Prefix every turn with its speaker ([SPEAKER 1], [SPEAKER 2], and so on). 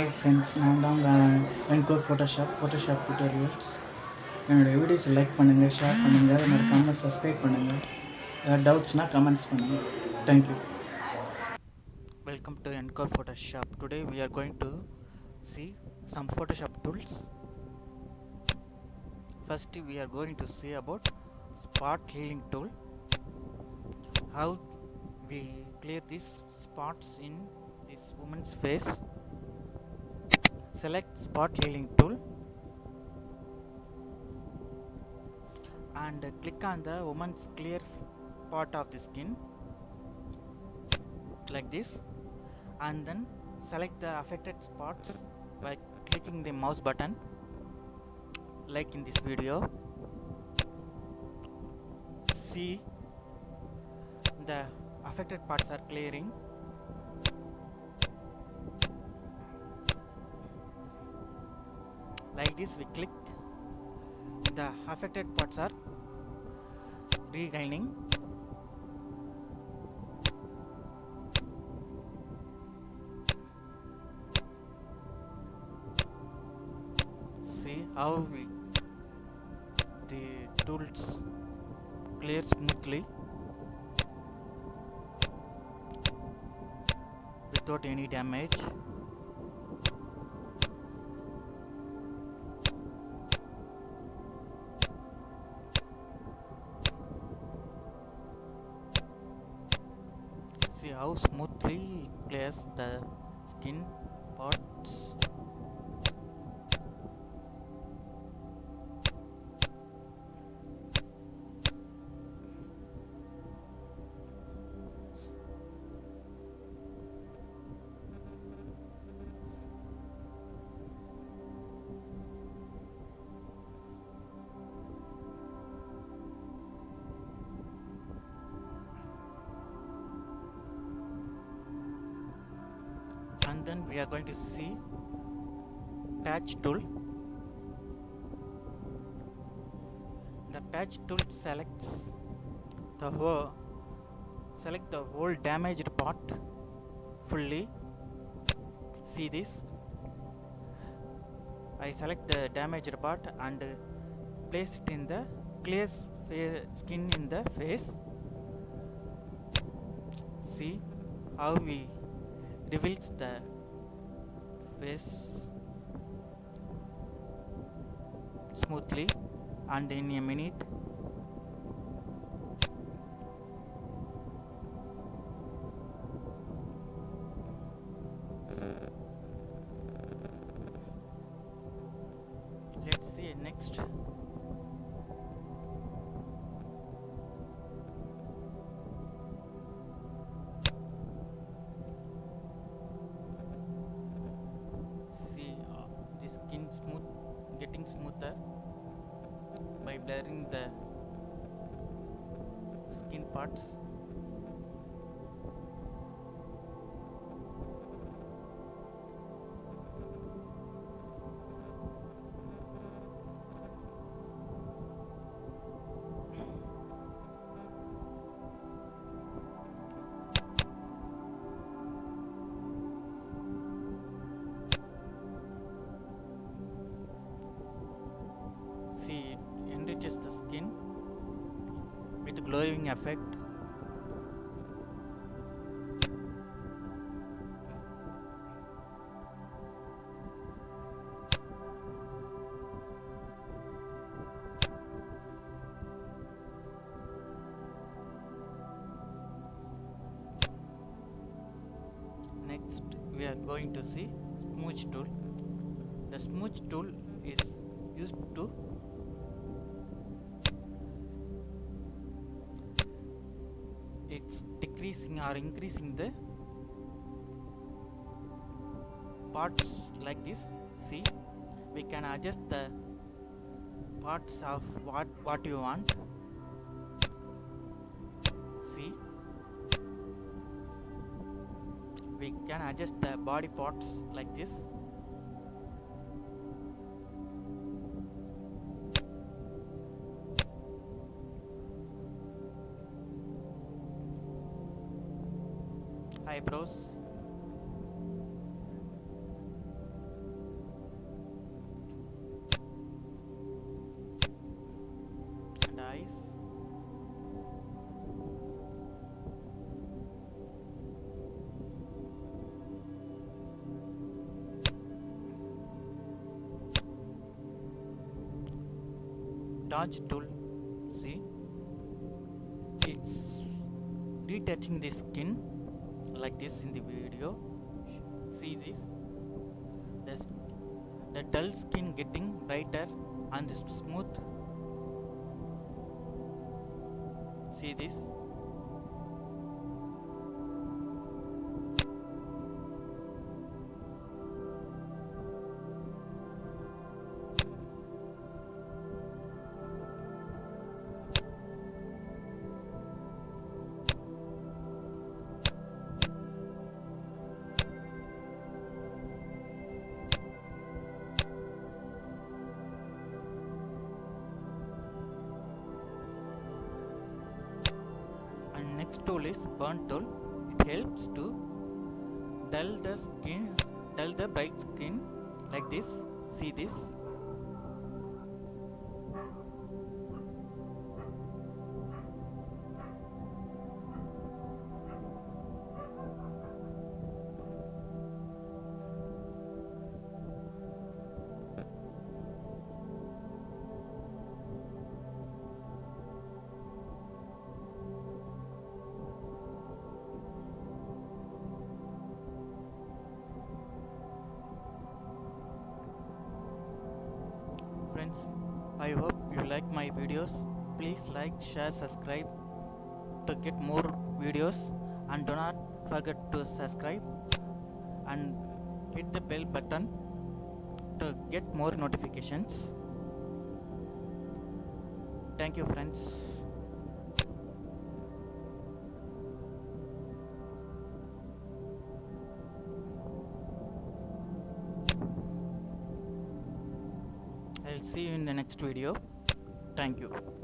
[SPEAKER 1] Hi friends, நான் தான் உங்கள் என்கோர் ஃபோட்டோஷாப் டியூட்டோரியல்ஸ். என்னோடய வீடியோஸ் லைக் பண்ணுங்கள், ஷேர் பண்ணுங்கள், மறக்காமல் சப்ஸ்கிரைப் பண்ணுங்கள். ஏதாவது டவுட்ஸ்னால் கமெண்ட்ஸ் பண்ணுங்கள். Thank you.
[SPEAKER 2] Welcome to Encore Photoshop. Today we are going to see some Photoshop tools. First we are going to see about spot healing tool. How we clear these spots in this woman's face. Select spot healing tool and click on the woman's clear part of the skin like this, and then select the affected spots by clicking the mouse button like in this video. See, the affected parts are clearing. Like this, we click, the affected parts are regaining. See how the tools clear smoothly without any damage. See how smoothly it clears the skin parts. And then we are going to see patch tool. The patch tool selects the whole damaged part fully. See this, I select the damaged part and place it in the clear skin in the face. See how we reveals the face smoothly and in a minute. Let's see next. The skin getting smoother by blurring the skin parts. See, it enriches the skin with glowing effect. Next we are going to see smooch tool. The smooch tool is used to decreasing or increasing the parts like this. See, we can adjust the parts of what you want. See, we can adjust the body parts like this. Eyebrows, large tool, see, it's retouching the skin like this in the video. See this, the dull skin getting brighter and smooth. See this. And next tool is burn tool. It helps to dull the bright skin like this. See this. Friends, I hope you like my videos. Please like, share, subscribe to get more videos, and do not forget to subscribe and hit the bell button to get more notifications. Thank you, friends. I'll see you in the next video. Thank you.